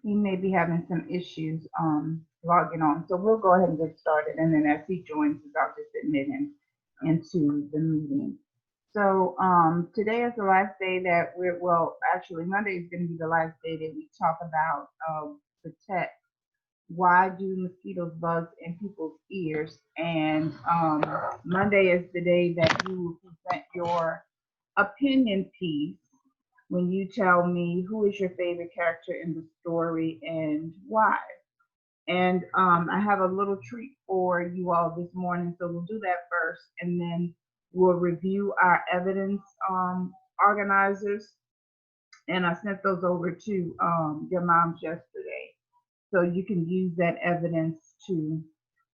He may be having some issues logging on. So we'll go ahead and get started. And then as he joins us, I'll just admit him into the meeting. So today is the last day that well, actually Monday is going to be the last day that we talk about protect. Why do mosquitoes buzz in people's ears? And Monday is the day that you will present your opinion piece when you tell me who is your favorite character in the story and why. And I have a little treat for you all this morning, so we'll do that first, and then we'll review our evidence organizers. And I sent those over to your moms yesterday, so you can use that evidence to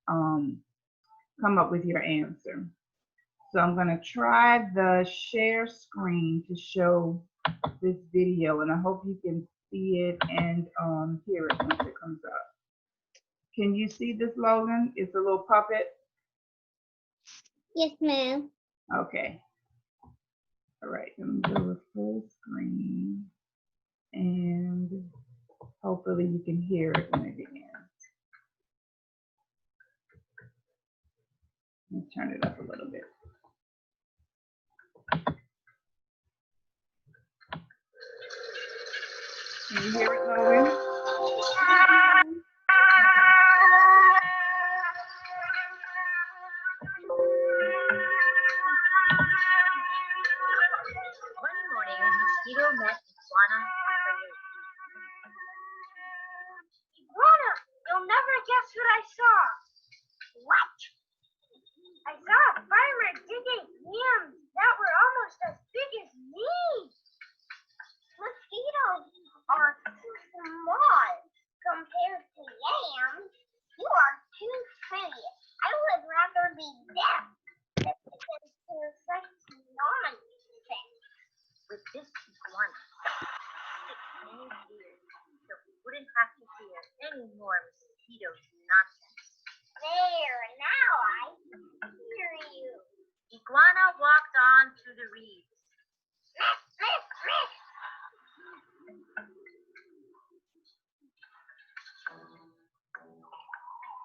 come up with your answer. So I'm going to try the share screen to show this video, and I hope you can see it and hear it once it comes up. Can you see this, Logan? It's a little puppet. Yes, ma'am. Okay. All right, I'm going to do a full screen, and hopefully you can hear it when it begins. Let me turn it up a little bit. Can you hear it, Logan? One morning, a mosquito met Iguana. Iguana, you'll never guess what I saw. What? I saw a farmer digging yams that were almost as big as me. Mosquitoes are too small compared to yams. You are too pretty. I would rather be deaf than to such nonsense. With this iguana, many ears, so we wouldn't have to hear any more mosquitoes nonsense. There, now I hear you. Iguana walked on through the reeds.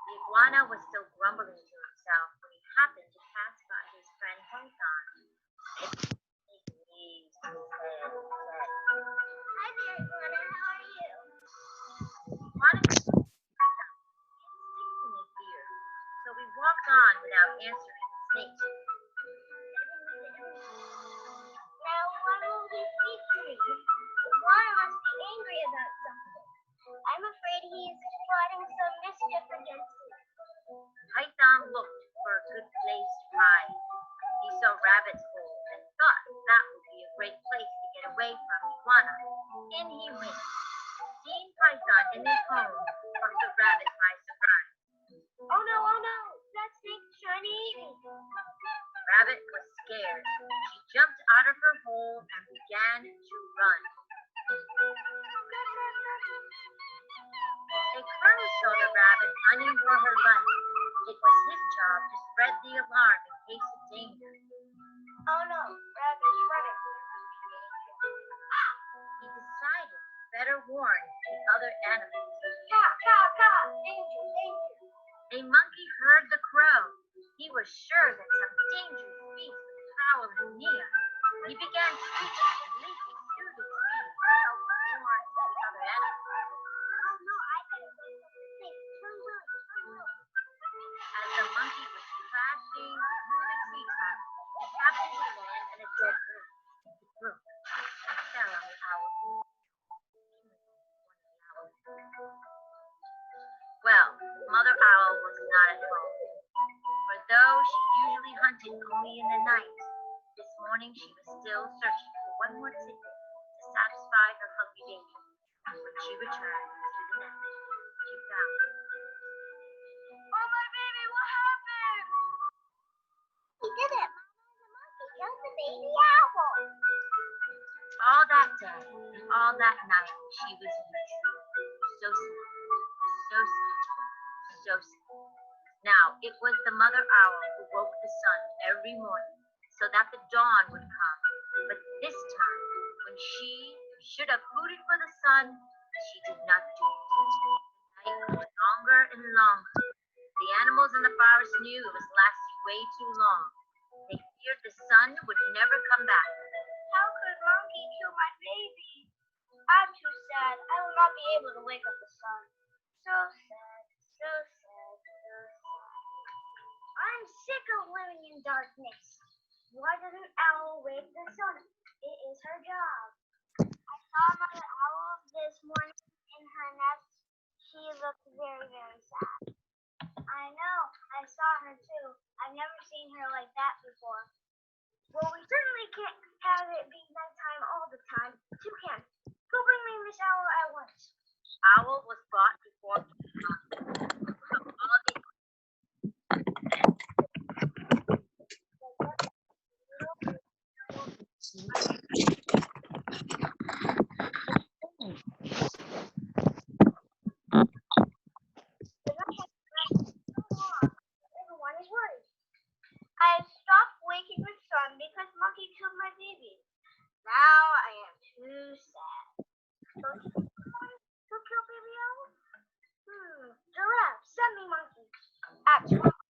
The iguana was still grumbling to himself when he happened to pass by his friend Python. Hi there, Iguana. How are you? Iguana instinctively feared, so we walked on without answering the snake. Now, why won't he speak to me? Iguana must be angry about something. I'm afraid he's plotting some mischief against me. Python looked for a good place to hide. He saw Rabbit's hole and thought that would be a great place to get away from Iguana. In he went. Seeing Python in his home caught the rabbit by surprise. Oh no, that snake's trying to eat me. Rabbit was scared. She jumped out of her hole and began to run. A crow saw the rabbit running for her lunch. It was his job to spread the alarm in case of danger. Oh no, Rabbit's running. He decided better warn the other animals. Caw, danger, danger. A monkey heard the crow. He was sure that some dangerous beast was prowling near. He began screeching and leaping through the trees to help warn the other animals. Oh no, I better say something. Turn loose. As the monkey was crashing through the treetops, it happened to land in a dead root. It broke and fell on the owl. Well, Mother Owl was not at home. For though she usually hunted only in the night, this morning she was still searching for one more tidbit to satisfy her hungry baby. When she returned to the nest, she found it. Oh, my baby, what happened? He did it, Mama. The monkey killed the baby owl. All that day and all that night, she was in her tree. So sad, so sad, so sad. Now, it was the mother owl who woke the sun every morning so that the dawn would come. But this time, when she should have hooted for the sun, but she did not do it. The night grew longer and longer. The animals in the forest knew it was lasting way too long. They feared the sun would never come back. How could Monkey kill my baby? I'm too sad. I will not be able to wake up the sun. So sad, so sad, so sad. I'm sick of living in darkness. Why doesn't Owl wake the sun? It is her job. I saw Mother Owl this morning in her nest. She looked very, very sad. I know. I saw her too. I've never seen her like that before. Well, we certainly can't have it be nighttime all the time. Toucan, go bring me Miss Owl at once. Owl was brought before all the Everyone is worried. I've stopped waking the sun because Monkey killed my baby. Now I am too sad. Don't you think someone to kill baby owl? Giraffe, send me Monkey. At 12.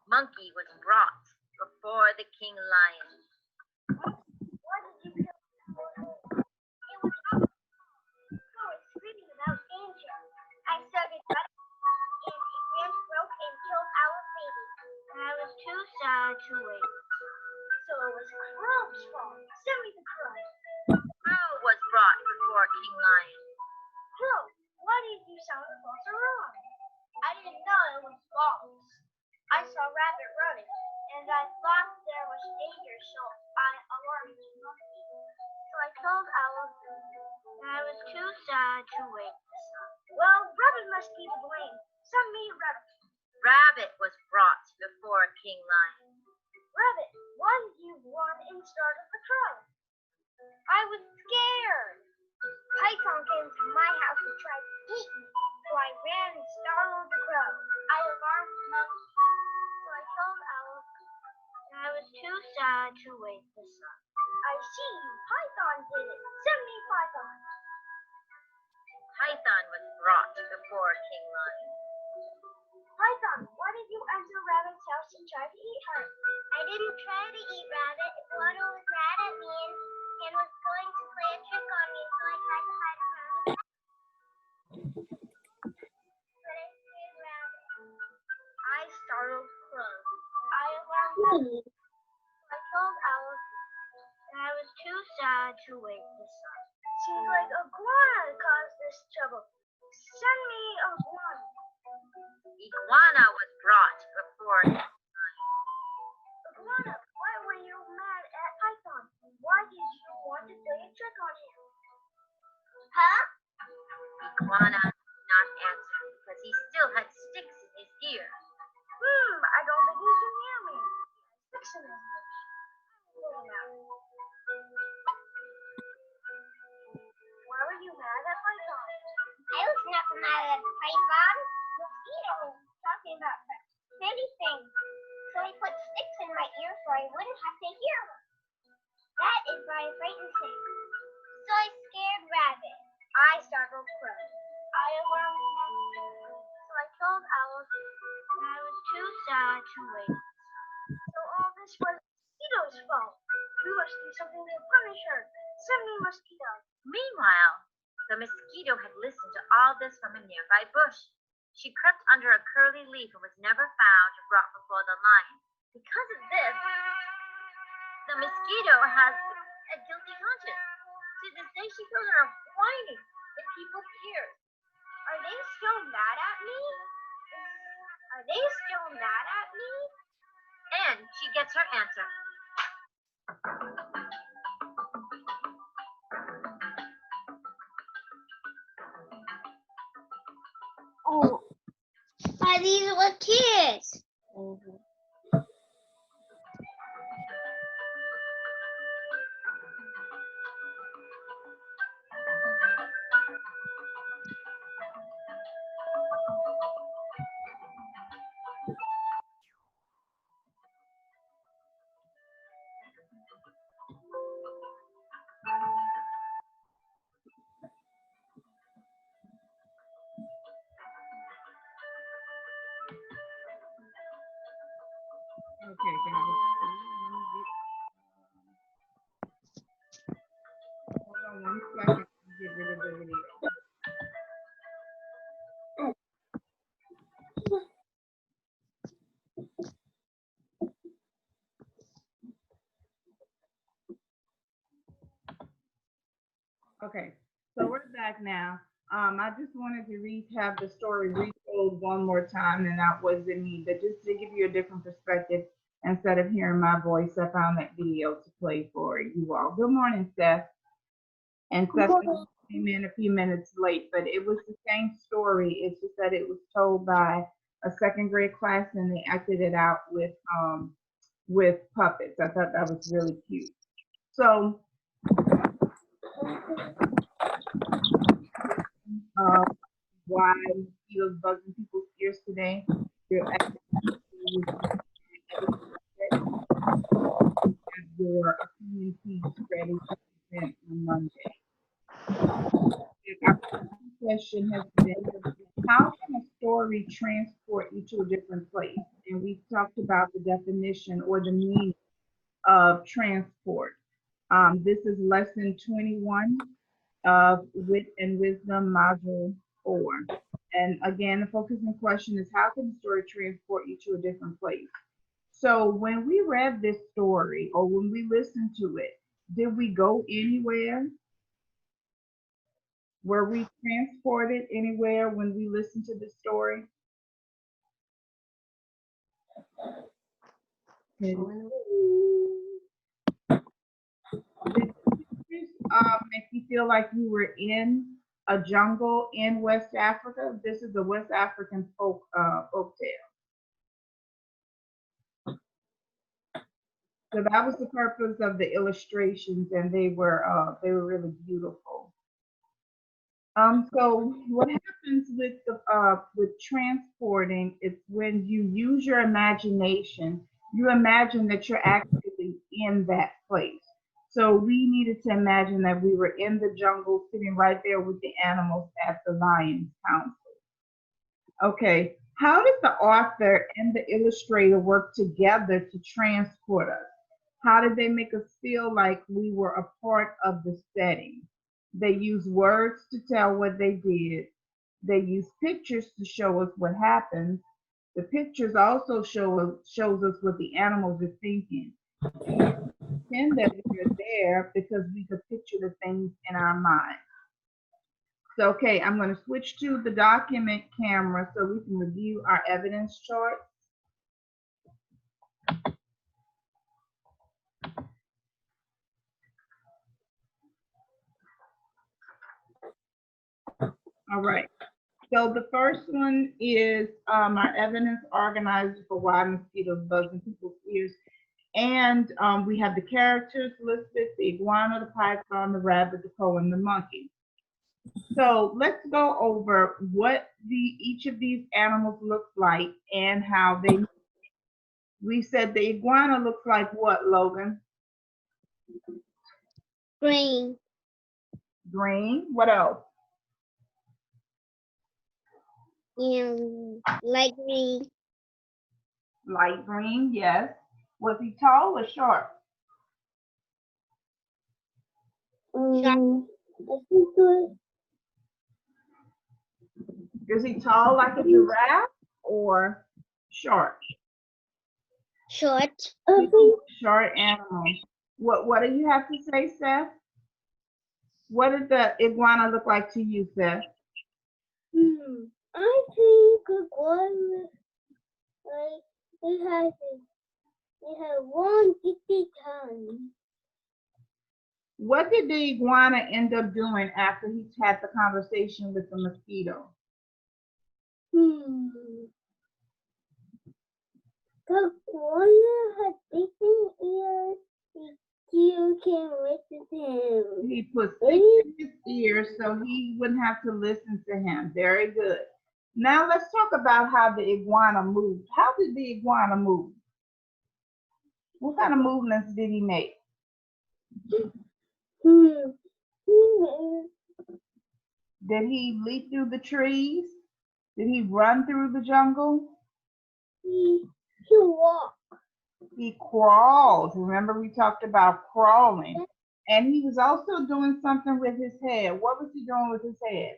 monkey was brought before the king lion. Why did you kill Owl? It was Owl. I was screaming about danger. I started running and a branch broke and killed Owl's baby. And I was too sad to wait. So it was Crow's fault. Send me the Crow. Crow was brought before King Lion. Crow, why did you sound a false alarm? I didn't know it was false. I saw Rabbit running, and I thought there was danger, so I alarmed Monkey. So I told Owl, and I was too sad to wake the sun. Well, Rabbit must be to blame. Send me Rabbit. Rabbit was brought before King Lion. Rabbit, why did you run and startle the Crow? I was scared. Python came to my house and tried to eat me, so I ran and startled the Crow. I alarmed Monkey, so I told Owl, and I was too sad to wake the sun. I see, Python did it. Send me Python. Python was brought before King Lion. Python, why did you enter Rabbit's house and try to eat her? I didn't try to eat Rabbit. Iguana was mad at me and was going to play a trick on me, so I tried to hide around the house. But I scared Rabbit. I startled Crow. I alarmed Monkey. I told Owl, and I was too sad to wake the sun. Seems like Iguana caused this trouble. Send me Iguana. Iguana was brought before King Lion. Iguana, why were you mad at Python? Why did you want to play a trick on him? Huh? Iguana did not answer because he still had sticks in his ear. I don't think he can hear me. Sticks in his ears. Why were you mad at Python? I was not mad at Python. Mosquito was talking about many things. So he put sticks in my ear so I wouldn't have to hear them. That is why I frightened him. So I scared Rabbit. I startled Crow. I alarmed Monkey. So I told Owl, and I was too sad to wait. So all this was Mosquito's fault. We must do something to punish her. Send me Mosquito. Meanwhile, the mosquito had listened to all this from a nearby bush. She crept under a curly leaf and was never found and brought before the lion. Because of this, the mosquito has a guilty conscience. To this day, she goes around whining in people's ears. Are they still mad at me? Are they still mad at me? And she gets her answer. Oh, why these were kids? Okay, guys. Hold on 1 second. Get rid of the video. Okay, so we're back now. I just wanted to have the story retold one more time, and that wasn't me, but just to give you a different perspective instead of hearing my voice, I found that video to play for you all. Good morning, Steph. And Seth came in a few minutes late, but it was the same story. It's just that it was told by a second grade class, and they acted it out with puppets. I thought that was really cute. So why mosquitoes buzzing people's ears today? Your your opinion piece ready to present on Monday. Our question has been, how can a story transport you to a different place? And we talked about the definition or the meaning of transport. This is lesson 21 of Wit and Wisdom, module 4. And again, the focusing question is, how can a story transport you to a different place? So when we read this story or when we listened to it, did we go anywhere? Were we transported anywhere when we listened to the story? Did this make you feel like you were in a jungle in West Africa? This is a West African folk tale. So that was the purpose of the illustrations, and they were really beautiful. So what happens with transporting is when you use your imagination, you imagine that you're actually in that place. So we needed to imagine that we were in the jungle, sitting right there with the animals at the Lions Council. Okay, how did the author and the illustrator work together to transport us? How did they make us feel like we were a part of the setting? They used words to tell what they did. They used pictures to show us what happens. The pictures also shows us what the animals are thinking. Pretend that we are there because we could picture the things in our mind. So, okay, I'm going to switch to the document camera so we can review our evidence chart. All right. So the first one is our evidence organizer for why mosquitoes buzz in people's ears. And we have the characters listed: the iguana, the python, the rabbit, the crow, and the monkey. So let's go over what each of these animals looks like and how they. We said the iguana looks like what, Logan? Green. Green. What else? And light green. Light green, yes. Was he tall or short? Is he tall like a giraffe or short? Short. Short animal. What do you have to say, Seth? What did the iguana look like to you, Seth? I think iguana, like, it has one itty tongue. What did the iguana end up doing after he had the conversation with the mosquito? The iguana had different ears. You can listen to him. He put sticks in his ears so he wouldn't have to listen to him. Very good. Now let's talk about how the iguana moved. How did the iguana move? What kind of movements did he make? Did he leap through the trees? Did he run through the jungle? He walked. He crawled. Remember we talked about crawling. And he was also doing something with his head. What was he doing with his head?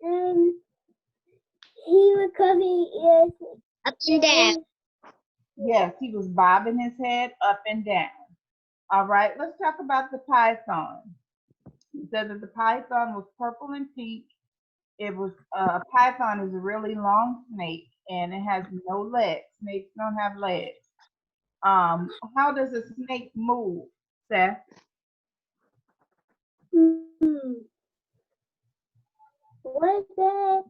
He was covering it up and down. Yes, he was bobbing his head up and down. All right, let's talk about the python. It said that the python was purple and pink. It was a python is a really long snake and it has no legs. Snakes don't have legs. How does a snake move, Seth? What is that?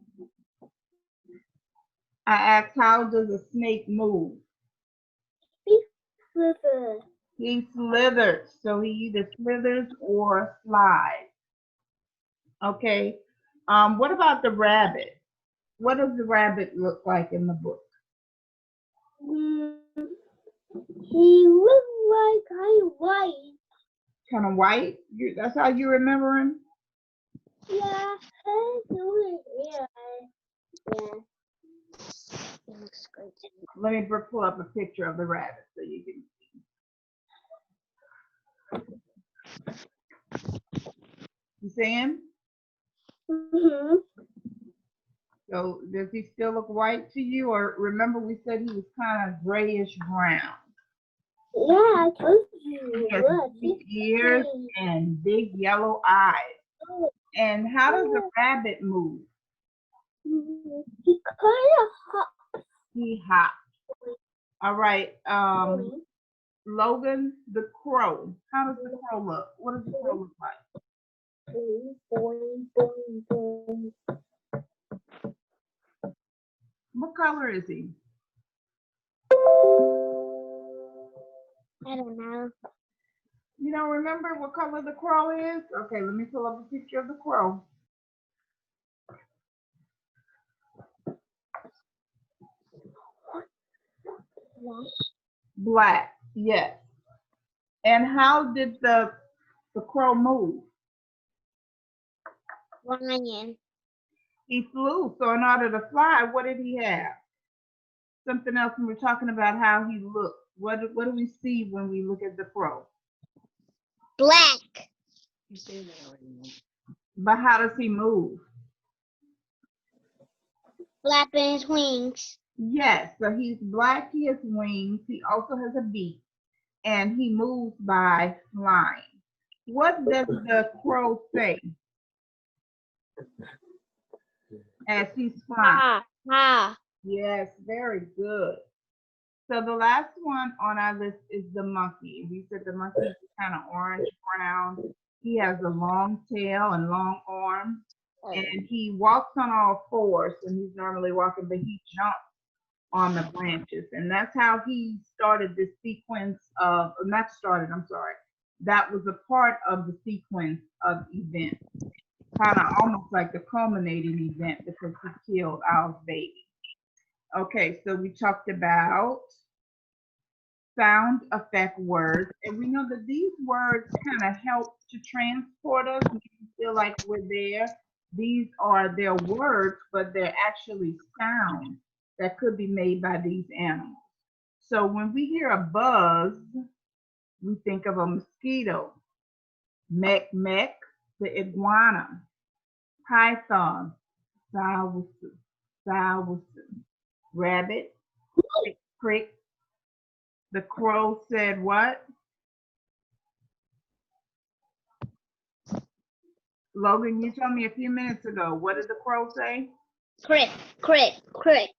I asked, how does a snake move? He slithers. He slithers. So he either slithers or slides. Okay. What about the rabbit? What does the rabbit look like in the book? He looks like kind of white. Kind of white? That's how you remember him? Yeah. Yeah. It looks great. Let me pull up a picture of the rabbit so you can see. You see him? Mm-hmm. So does he still look white to you? Or remember we said he was kind of grayish brown? Yeah, I told you. He has big ears and big yellow eyes. And how does a rabbit move? He kind of hops. He hops. All right. Logan, the crow. How does the crow look? What does the crow look like? What color is he? I don't know. You don't remember what color the crow is? Okay, let me pull up a picture of the crow. Black, yes. And how did the crow move? Lion. He flew. So in order to fly, what did he have? Something else when we're talking about how he looked. What do we see when we look at the crow? Black. But how does he move? Flapping his wings. Yes, so he's black, he has wings, he also has a beak, and he moves by flying. What does the crow say as he's flying? Yes, very good. So the last one on our list is the monkey. We said the monkey is kind of orange brown. He has a long tail and long arms, and he walks on all fours, and he's normally walking, but he jumps on the branches. And that's how he started this sequence of, not started, I'm sorry. That was a part of the sequence of events. Kind of almost like the culminating event because he killed our baby. Okay, so we talked about sound effect words. And we know that these words kind of help to transport us. We feel like we're there. These are their words, but they're actually sounds that could be made by these animals. So when we hear a buzz, we think of a mosquito. Mek mek, the iguana. Python, sawusu, sawusu. Rabbit, crick, crick. The crow said what? Logan, you told me a few minutes ago. What did the crow say? Crick, crick, crick.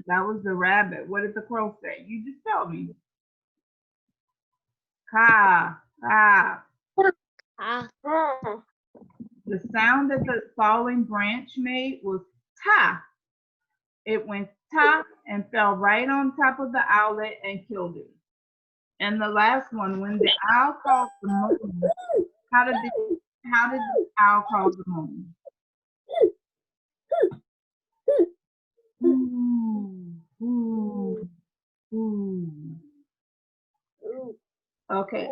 That was the rabbit. What did the crow say? You just tell me. Ka, ka. The sound that the falling branch made was ta. It went ta and fell right on top of the owlet and killed it. And the last one, when the owl called the moon, how did the owl call the moon? Ooh, ooh, ooh. Okay.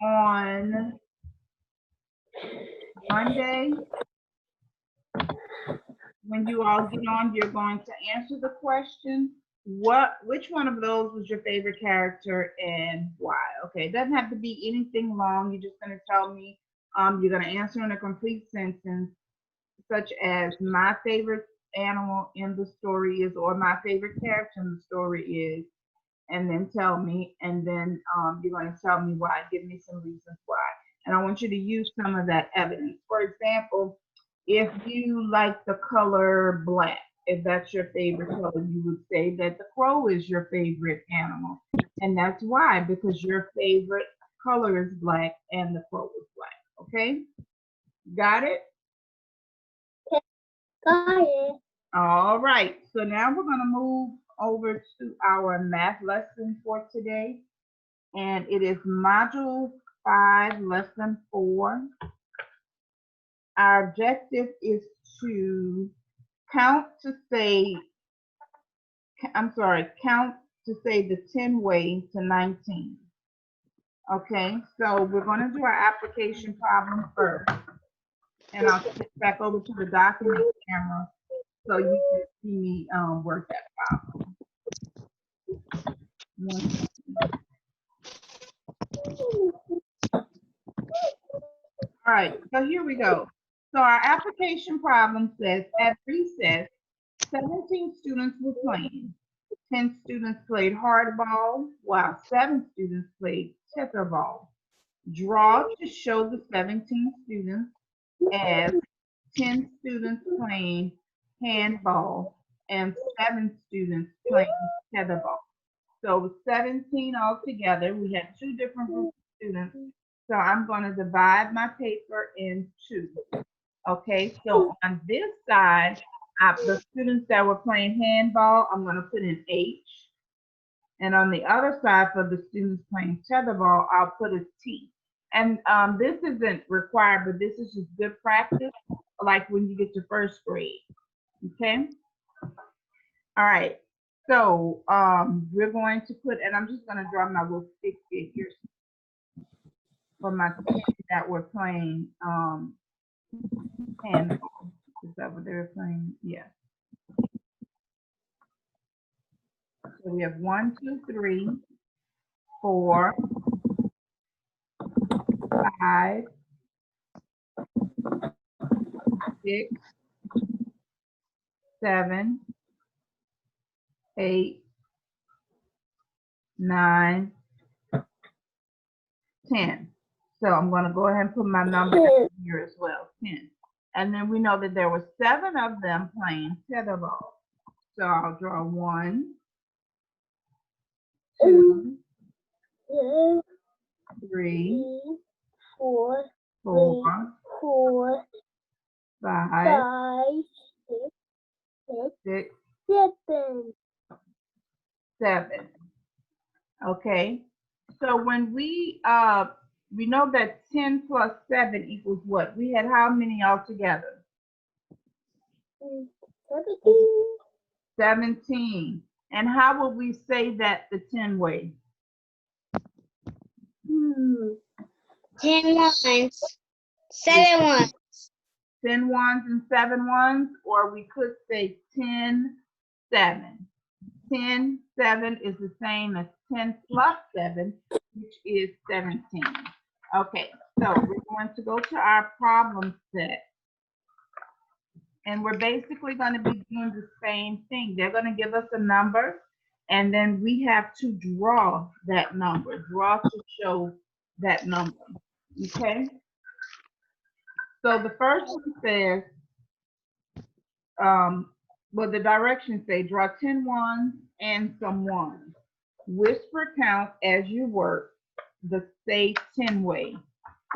On Monday, when you all get on, you're going to answer the question. Which one of those was your favorite character and why? Okay, it doesn't have to be anything long. You're just going to tell me, you're going to answer in a complete sentence, such as my favorite animal in the story is, or my favorite character in the story is, and then tell me, and then you're going to tell me why, give me some reasons why. And I want you to use some of that evidence. For example, if you like the color black, if that's your favorite color, you would say that the crow is your favorite animal. And that's why, because your favorite color is black and the crow is black. Okay? Got it? Got it. All right. So now we're going to move over to our math lesson for today. And it is Module 5, Lesson 4. Our objective is to count to say the 10 way to 19. Okay, so we're going to do our application problem first. And I'll switch back over to the document camera so you can see me work that problem. All right, so here we go. So our application problem says, at recess, 17 students were playing. 10 students played hardball, while 7 students played tetherball. Draw to show the 17 students as 10 students playing handball and 7 students playing tetherball. So 17 altogether. We had 2 different groups of students. So I'm going to divide my paper in 2. Okay, so on this side, the students that were playing handball, I'm going to put an H. And on the other side, for the students playing tetherball, I'll put a T. And this isn't required, but this is just good practice, like when you get to first grade. Okay? All right. So we're going to put, and I'm just going to draw my little stick figures for my kids that were playing handball. Is that what they were playing? Yeah. So we have 1, 2, 3, 4, 5, 6, 7, 8, 9, 10. So I'm going to go ahead and put my number here as well, 10. And then we know that there were 7 of them playing tetherball. So I'll draw 1, 2, 3, 4, 5, 6, 7. Okay. So when we know that 10 plus 7 equals what? We had how many altogether? 17. And how would we say that the 10 way? 10 ones, 7 ones. 10 ones and 7 ones, or we could say 10, 7. 10, 7 is the same as 10 plus 7, which is 17. Okay, so we're going to go to our problem set. And we're basically going to be doing the same thing. They're going to give us a number, and then we have to draw that number, draw to show that number. Okay? So the first one says, well, the directions say draw 10 ones and some ones. Whisper count as you work the say 10 way.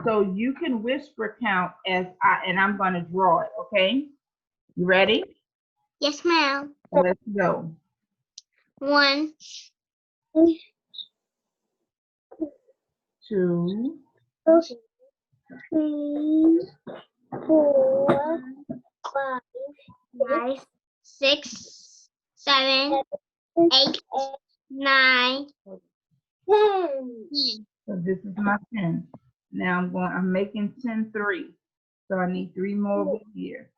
So you can whisper count as and I'm going to draw it, okay? You ready? Yes, ma'am. Let's go. 1, 2, 3, 4, 5, 6, 7, 8, 9, 10. So this is my 10. Now I'm making 10 3. So I need 3 more over here.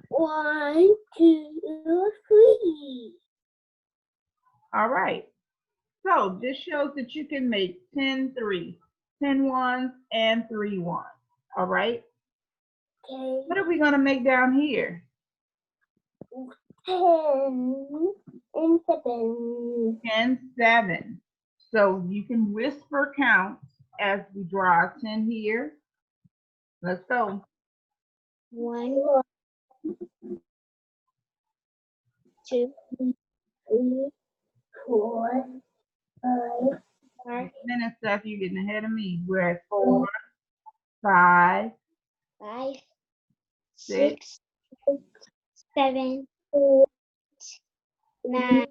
1, 2, 3. All right. So this shows that you can make 10 threes, 10 ones, and 3 ones. All right. Okay. What are we going to make down here? 10 and 7. 10, 7. So you can whisper count as we draw a 10 here. Let's go. 1, 2, 3, 4, 5, 6, Minutes, Steph, you're getting ahead of me. We're at 4, 5, 5, 6. 6, 7, 9,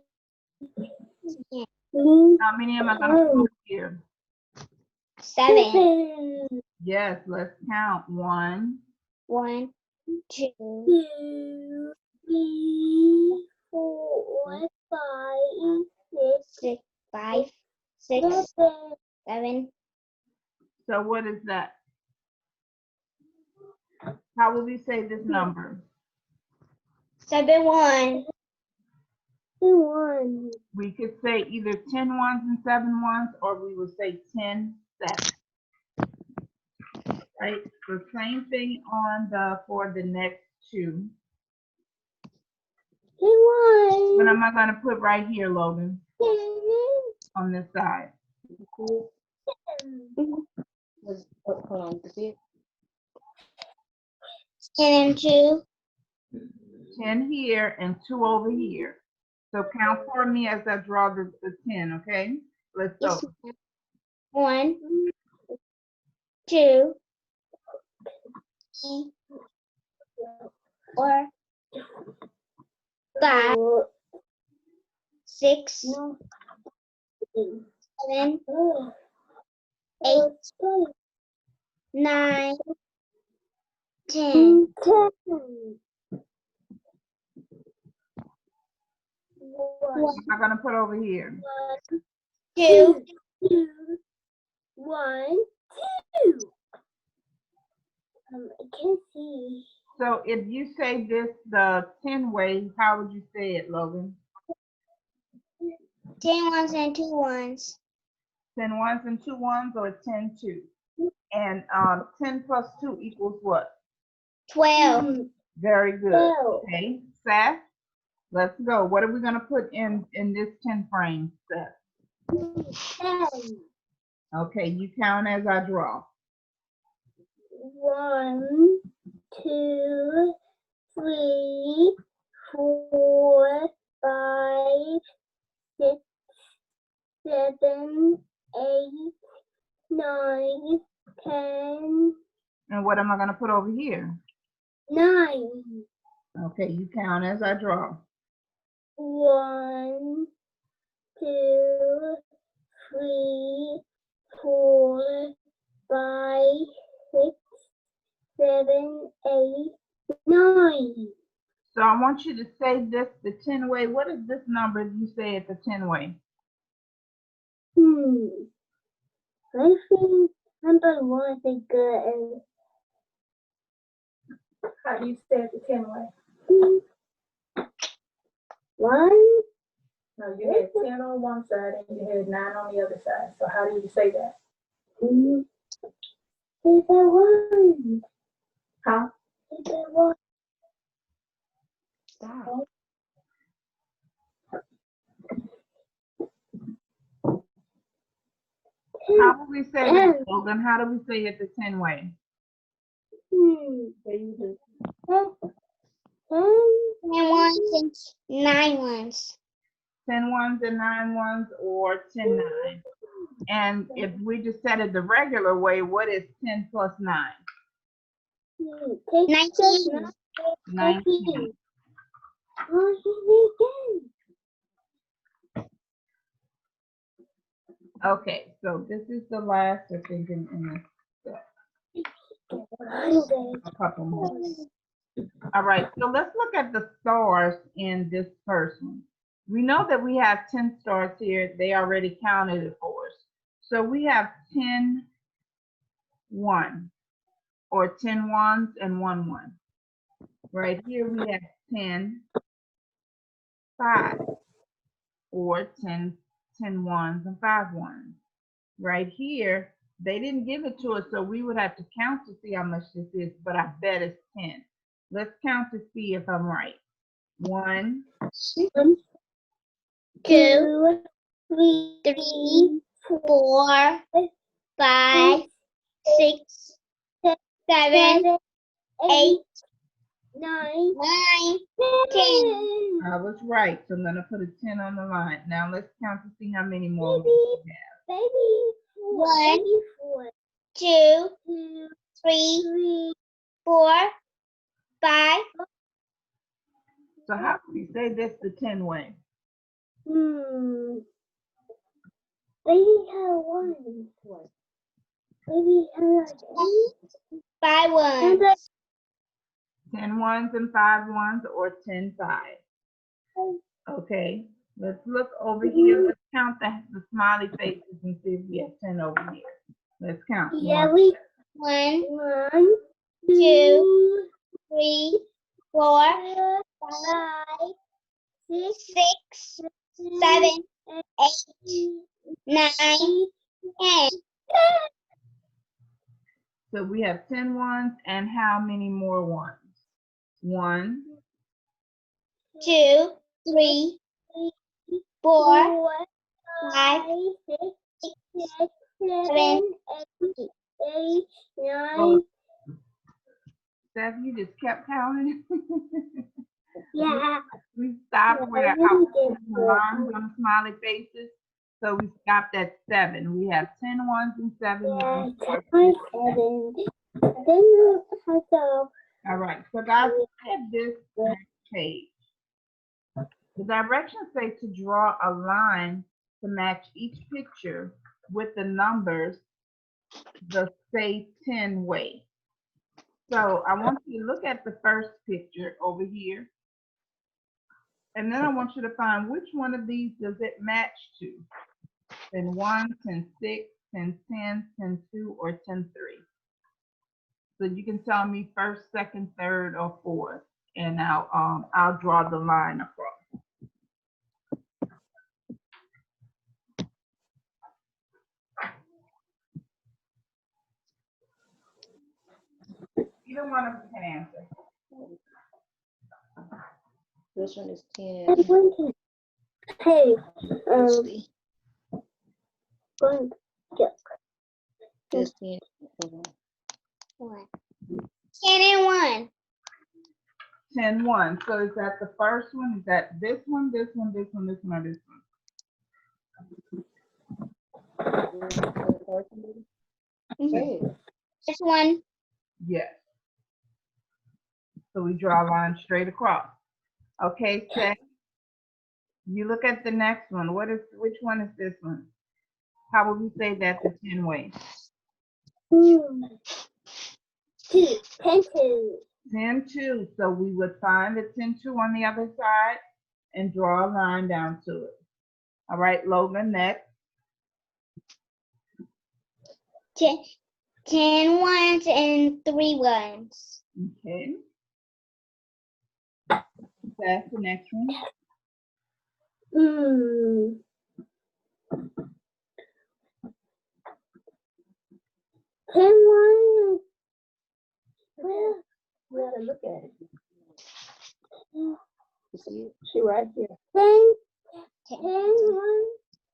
10. How many am I going to put here? 7. Yes, let's count. 1, 1, 2, 3, 4, 5, 6, 5, 6, 7. So what is that? How will we say this number? 7, 1. 1. We could say either 10 ones and 7 ones, or we would say 10 7. Right? So same thing on for the next two. 1. What am I going to put right here, Logan? On this side. Hold on. 10 and 2. 10 here and 2 over here. So count for me as I draw the 10, okay? Let's go. 1, 2, 3, 4, 5, 6, 7, 8, 9, 10. What am I going to put over here? 2, 1, 2. I can't see. So if you say this the 10 way, how would you say it, Logan? 10 ones and 2 ones. 10 ones and 2 ones, or 10 2? And 10 plus 2 equals what? 12. Very good. 12. Okay, Seth, let's go. What are we going to put in this 10 frame, Seth? 10. Okay, you count as I draw. 1, 2, 3, 4, 5, 6, 7, 8, 9, 10, And what am I going to put over here? 9. Okay, you count as I draw. 1, 2, 3, 4, 5, 6, 7, 8, 9. So I want you to say this the 10 way. What is this number you say it the 10 way? I think number 1 is good. How do you say it the 10 way? 1. No, you had 10 on one side and you had 9 on the other side. So how do you say that? Is that 1? Huh? Is that 1? Stop. How do we say this, Logan? How do we say it the 10 way? There you do. 10 ones and 9 ones. 10 ones and 9 ones, or 10 9. And if we just said it the regular way, what is 10 plus 9? 19. 19. Okay, so this is the last, I think, in this set. A couple more. All right, so let's look at the stars in this first one. We know that we have 10 stars here. They already counted it for us. So we have 10 1, or 10 ones and 1 1. Right here we have 10, 5, or 10 ones and 5 ones. Right here, they didn't give it to us, so we would have to count to see how much this is, but I bet it's 10. Let's count to see if I'm right. 1, 2, 3, 4, 5, 6, 7, 8, 9, 10. I was right, so I'm going to put a 10 on the line. Now let's count to see how many more we have. 1, 2, 3, 4, 5. So how do we say this the 10 way? Maybe have 1. Maybe have 5 ones. 10 ones and 5 ones, or 10 5. Okay, let's look over here. Let's count the smiley faces and see if we have 10 over here. Let's count. Yeah, 1, 2, 3, 4, 5, 6, 7, 8, 9, 10. So we have 10 ones and how many more ones? 1, 2, 3, 4, 5, 6, 7, 8, 9. Steph, you just kept counting. Yeah. We stopped where I was the lines on the smiley faces. So we stopped at 7. We have 10 ones and 7 ones. All right, so guys, look at this next page. The directions say to draw a line to match each picture with the numbers the say 10 way. So I want you to look at the first picture over here. And then I want you to find which one of these does it match to. 10 1, 10 6, 10 10, 10 2, or 10 3. So you can tell me first, second, third, or fourth, and I'll draw the line across. Either one of you can answer. This one is 10. Hey, This 10. 10 and 1. 10 1. So is that the first one? Is that this one, this one, this one, this one, or this one? Okay. This one. Yes. So we draw a line straight across. Okay, Seth. You look at the next one. Which one is this one? How would we say that's the 10 way? 10 2. 10 2. So we would find the 10 2 on the other side and draw a line down to it. All right, Logan, next. 10 ones and 3 ones. Okay. That's the next one. 10 ones. You gotta look at it. You see it? She right here. 10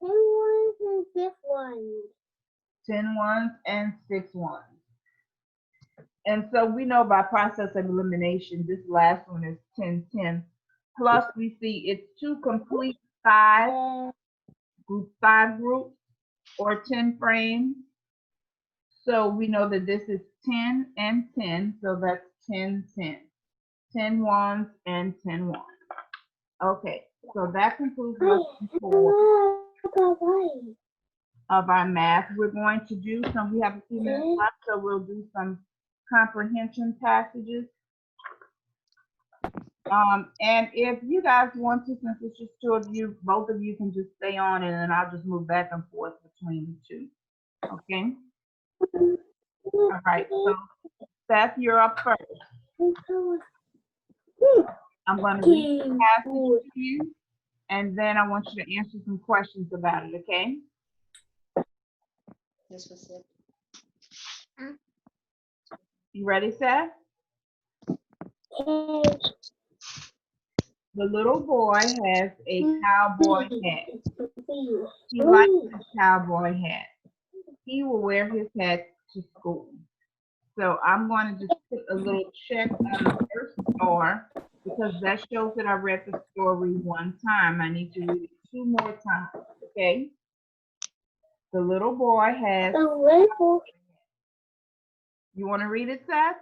ones and 6 ones. 10 ones and 6 ones. And so we know by process of elimination, this last one is 10 10. Plus we see it's 2 complete 5 groups or 10 frames. So we know that this is 10 and 10, so that's 10 10. 10 ones and 10 ones. Okay, so that concludes lesson 4 of our math. We're going to do some, we have a few minutes left, so we'll do some comprehension passages. And if you guys want to, since it's just 2 of you, both of you can just stay on and then I'll just move back and forth between the 2. Okay? All right, so Seth, you're up first. I'm going to read the passage to you, and then I want you to answer some questions about it, okay? That's what's up. You ready, Seth? Okay. The little boy has a cowboy hat. See. He likes his cowboy hat. He will wear his hat to school. So I'm going to just put a little check on the first star because that shows that I read the story one time. I need to read it 2 more times, okay? The little boy has, you want to read it, Seth?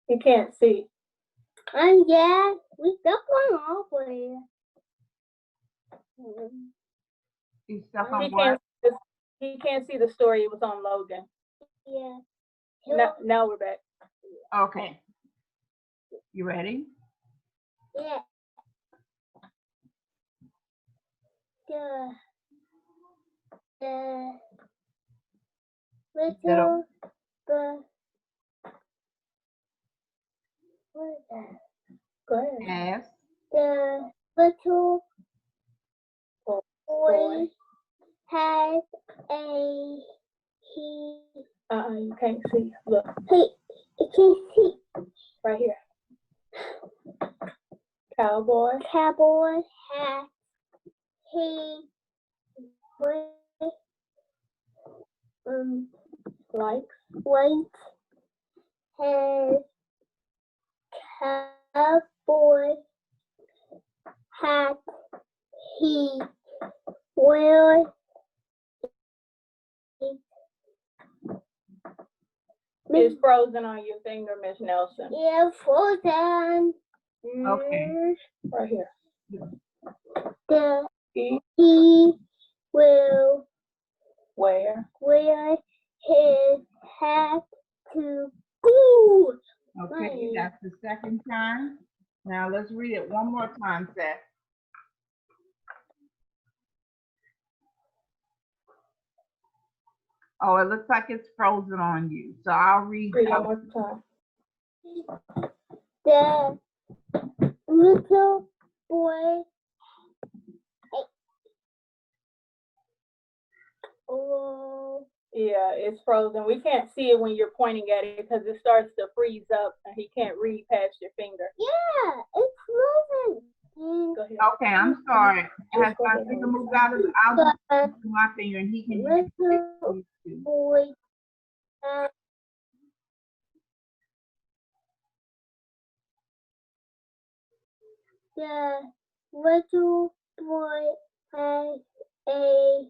You can't see. Yeah, we stuck on all there. You stuck He on what? can't see the story. It was on Logan. Yeah. Now we're back. Okay. You ready? Yeah. The little the what is that? Go ahead. As The little boy has a he You can't see. Look he can see right here. Cowboy. cowboy has he Likes. white has cowboy hat he wears It's frozen on your finger, Miss Nelson. yeah frozen. Okay. Right here. He will Where? wear his hat to school. okay, that's the second time. Now let's read it one more time, Seth. Oh, it looks like it's frozen on you. So I'll read Read that. one more time. The little boy oh Yeah, it's frozen. We can't see it when you're pointing at it because it starts to freeze up and he can't read past your finger. yeah, it's frozen. Go ahead. Okay, I'm sorry. Has Go my ahead. finger moved out of the, I'll just put my finger and he can use it Little too. boy has the little boy has a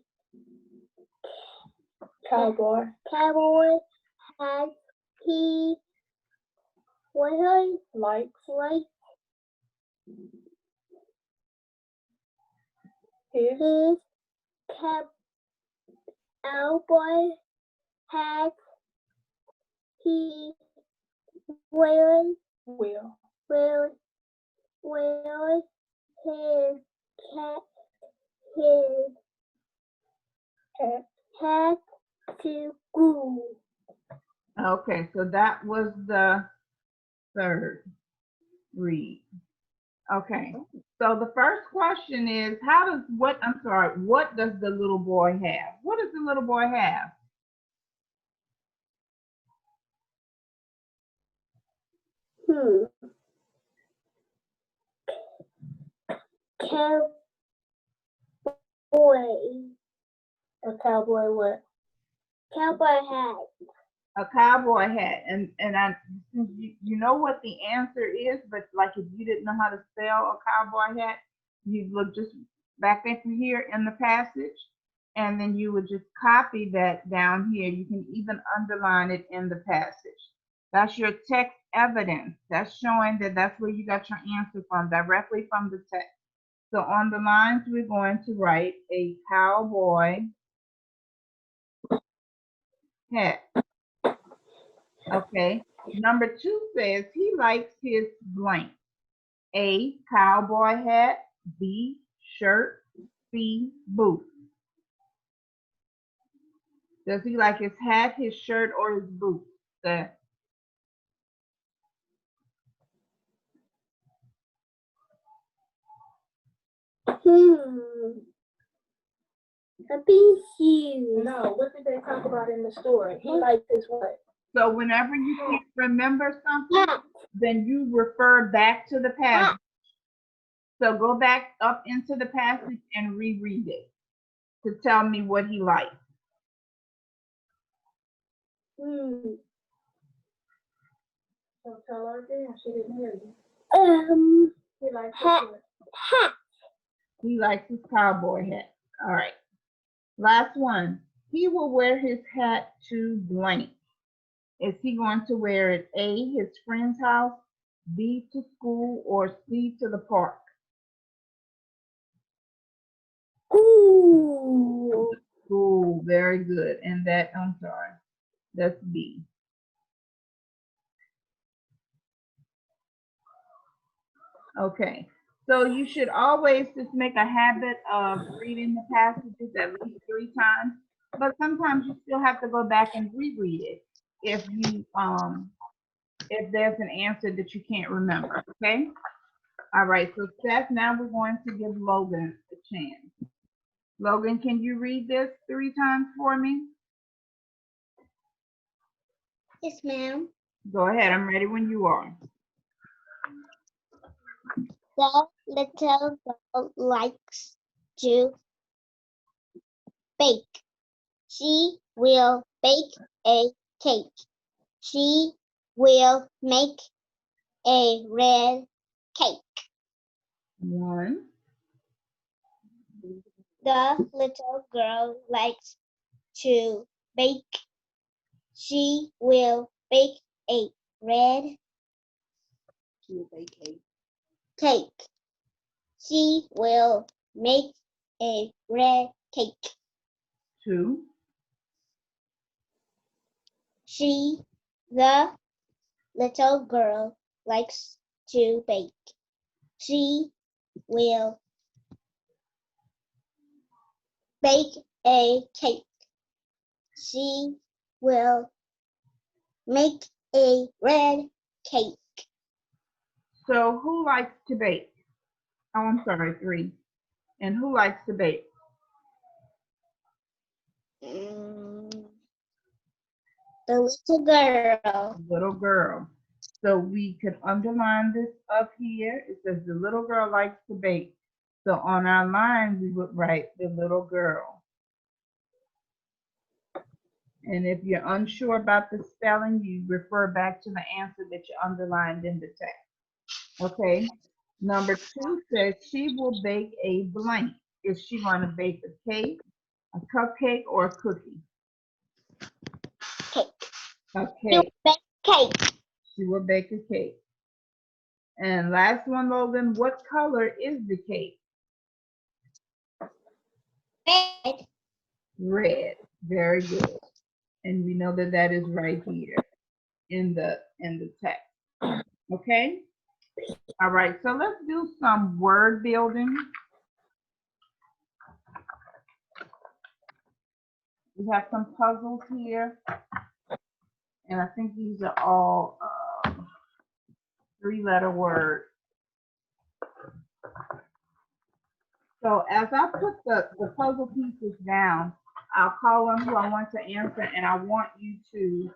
Cowboy. cowboy has he what Likes. like His. his cowboy hat he wears Will. wears his cat his Hat. hat to school. Okay, so that was the third read. Okay, so the first question is, what does the little boy have? What does the little boy have? Cowboy. A cowboy what? Cowboy hat. A cowboy hat, and since you know what the answer is, but like if you didn't know how to spell a cowboy hat, you'd look just back into here in the passage, and then you would just copy that down here. You can even underline it in the passage. That's your text evidence. That's showing that that's where you got your answer from, directly from the text. So on the lines, we're going to write a cowboy hat. Okay. Number 2 says he likes his blank. A, cowboy hat. B, shirt. C, boots. Does he like his hat, his shirt, or his boots? The I think shoes. No, what did they talk about in the story? He likes his what? So whenever you can't remember something, then you refer back to the passage. So go back up into the passage and reread it to tell me what he likes. So tell her again. She didn't hear you. He likes his what? Hat. He likes his cowboy hat. All right. Last one. He will wear his hat to blank. Is he going to wear it A, his friend's house, B, to school, or C, to the park? Ooh. School, very good. And that, I'm sorry, that's B. Okay, so you should always just make a habit of reading the passages at least 3 times, but sometimes you still have to go back and reread it if you if there's an answer that you can't remember. Okay. All right. So Seth, now we're going to give Logan a chance. Logan, can you read this 3 times for me? Yes, ma'am. Go ahead. I'm ready when you are. The little girl likes to bake. She will bake a cake. She will make a red cake. 1, The little girl likes to bake. She will bake a red She will bake a cake. She will make a red cake. 2, The little girl likes to bake. She will bake a cake. She will make a red cake. So who likes to bake? Oh, I'm sorry, 3. And who likes to bake? The little girl. Little girl. So we could underline this up here. It says the little girl likes to bake. So on our line, we would write the little girl. And if you're unsure about the spelling, you refer back to the answer that you underlined in the text. Okay. Number 2 says she will bake a blank. Is she going to bake a cake, a cupcake, or a cookie? Cake. A She will cake. bake cake. She will bake a cake. And last one, Logan, what color is the cake? Red. Red. Very good. And we know that that is right here in the text. Okay? All right, so let's do some word building. We have some puzzles here. And I think these are all 3-letter words. So as I put the puzzle pieces down, I'll call on who I want to answer, and I want you to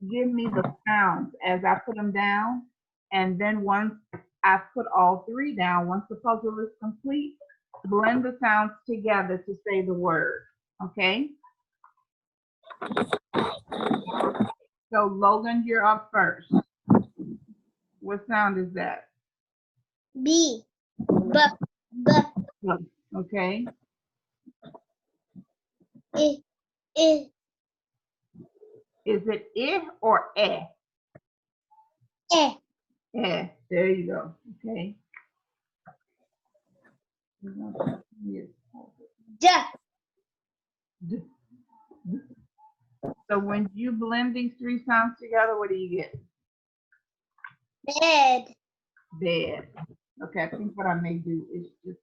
give me the sounds as I put them down. And then once I put all 3 down, once the puzzle is complete, blend the sounds together to say the word. Okay? So Logan, you're up first. What sound is that? B. B. B. Okay. I. I. Is it I or eh? Eh. Eh. There you go. Okay. D. So when you blend these 3 sounds together, what do you get? Bed. Bed. Okay, I think what I may do is just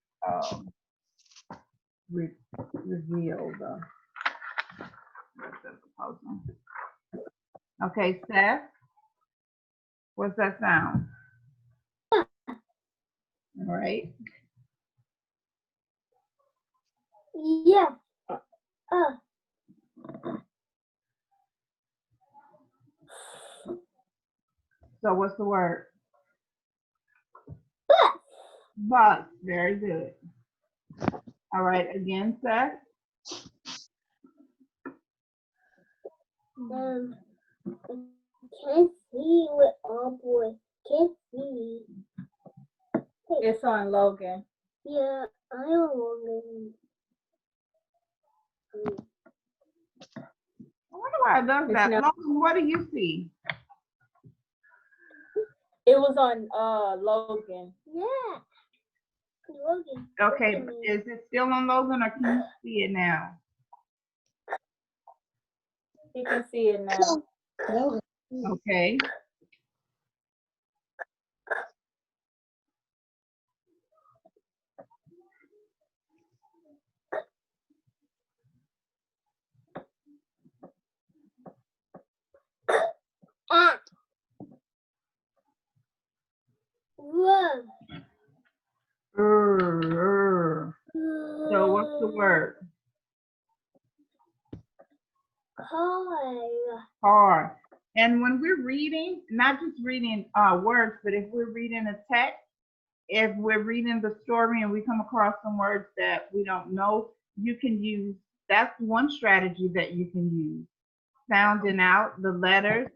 reveal Hold on. Okay, Seth. What's that sound? All right. Yeah. So what's the word? Bus. Very good. All right. Again, Seth. Can't see with all boy. Can't see. It's on Logan. Yeah, I don't know. I wonder why it does that. It's Logan, what do you see? It was on Logan. Yeah. Logan. Okay, is it still on Logan or can you see it now? You can see it now. No. Okay. Ah. Whoa. So what's the word? Car. Hard. And when we're reading, not just reading words, but if we're reading a text, if we're reading the story and we come across some words that we don't know, you can use, that's one strategy that you can use. Sounding out the letters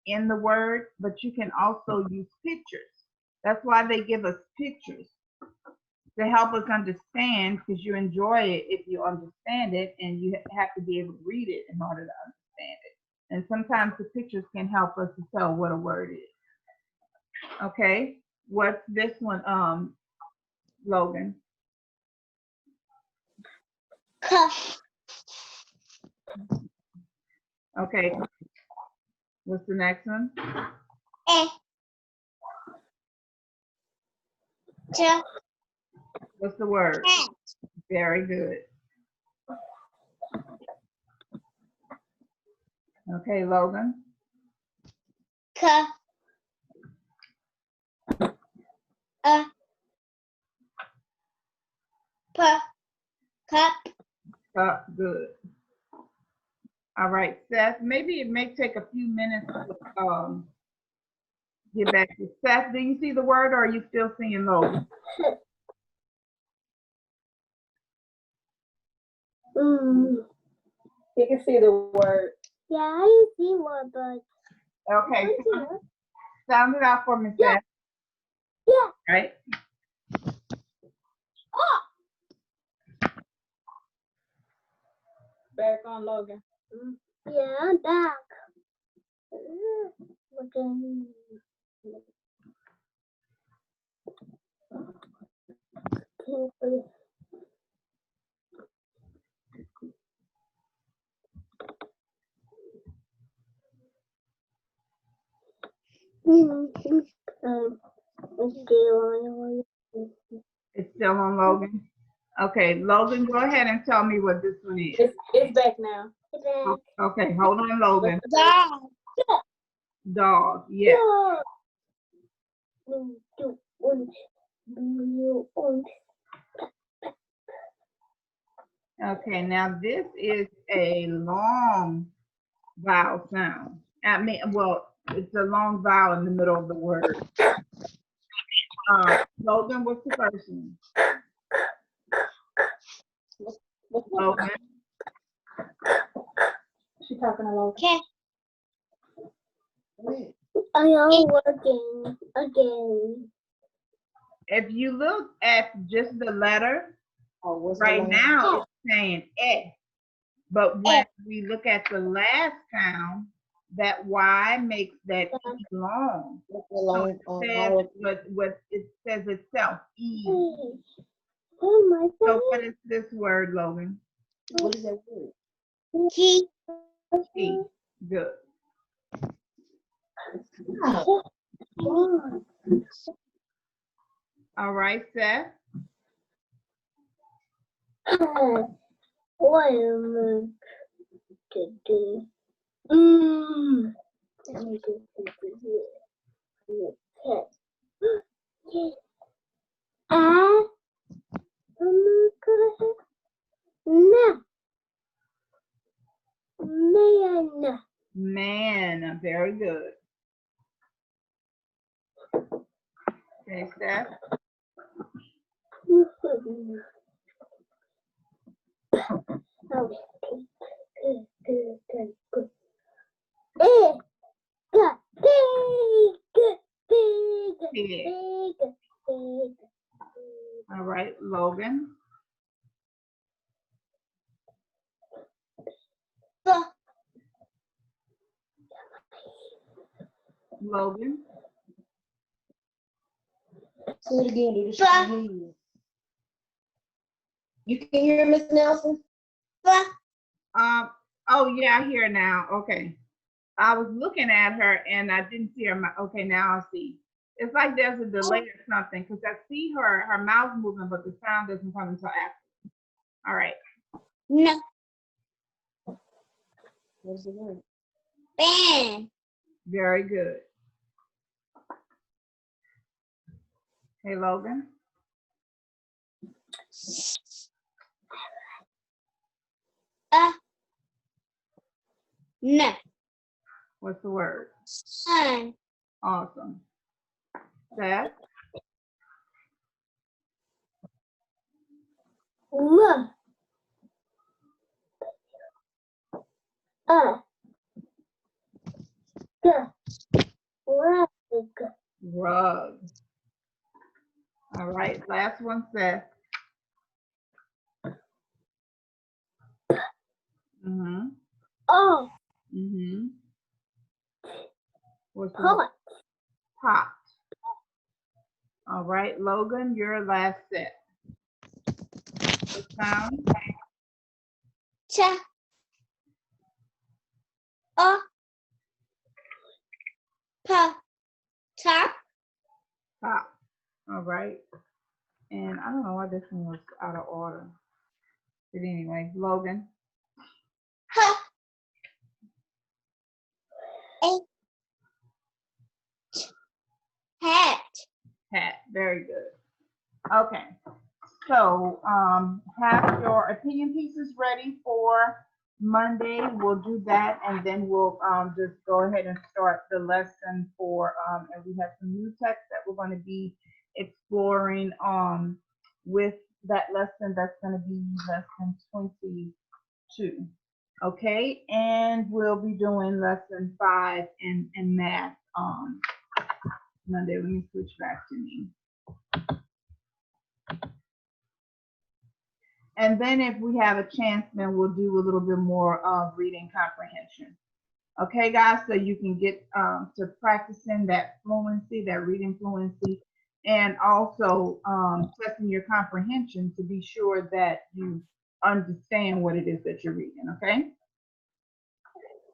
in the word, but you can also use pictures. That's why they give us pictures to help us understand, because you enjoy it if you understand it, and you have to be able to read it in order to understand it. And sometimes the pictures can help us to tell what a word is. Okay, what's this one, Logan? Cuff. Okay, what's the next one? What's the word? Very good. Okay, Logan. Cuff. Cup. Good. All right, Seth, maybe it may take a few minutes to get back to Seth. Do you see the word or are you still seeing Logan? You can see the word. Yeah, I see one, but Okay, sound it out for me, Seth. Yeah. Right? Back on Logan. Yeah, I'm back. Okay. It's still on Logan. Okay, Logan, go ahead and tell me what this one is. It's back now. Okay, hold on, Logan. Dog. Dog, yeah. Okay, now this is a long vowel sound. I mean, well, it's a long vowel in the middle of the word. Logan, what's the first one? Logan. She talking to Logan. Okay. I am working again. If you look at just the letter, What's right now it's saying eh. But when we look at the last sound, that Y makes that E long. So it says, what it says itself, E. Oh my So God. what is this word, Logan? What is that word? Key. E. Good. All right, Seth. What am I to do? Let me do something here. Okay. No. Man. Man, very good. Okay, Steph. Pig. All right, Logan. Logan. Say it again, do the shit. You can hear Miss Nelson? Oh yeah, I hear now. Okay. I was looking at her and I didn't see her. Okay, now I see. It's like there's a delay or something because I see her mouth moving, but the sound doesn't come until after. All right. No. What's the word? Man. Very good. Hey, Logan. No. What's the word? Sun. Awesome. Seth. Rug. Rug. Rug. All right. Last one, Seth. Mm-hmm. Oh. Mm-hmm. What's the Pot. word? Pot. All right, Logan, your last set. The sound. Cha. Oh. Pa. Top. Top. All right. And I don't know why this one was out of order. But anyway, Logan. Ha. Hat. Hat. Very good. Okay. So have your opinion pieces ready for Monday. We'll do that and then we'll just go ahead and start the lesson for and we have some new text that we're going to be exploring with that lesson. That's going to be lesson 22. Okay, and we'll be doing lesson 5 in math Monday. Let me switch back to me. And then if we have a chance, then we'll do a little bit more of reading comprehension. Okay, guys, so you can get to practicing that fluency, that reading fluency, and also testing your comprehension to be sure that you understand what it is that you're reading, okay?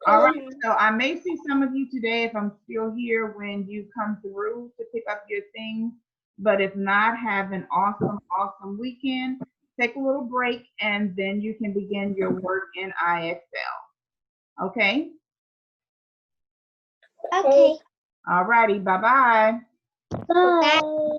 All right, so I may see some of you today if I'm still here when you come through to pick up your things, but if not, have an awesome, awesome weekend. Take a little break and then you can begin your work in IXL. Okay? Okay. All righty, bye-bye. Bye.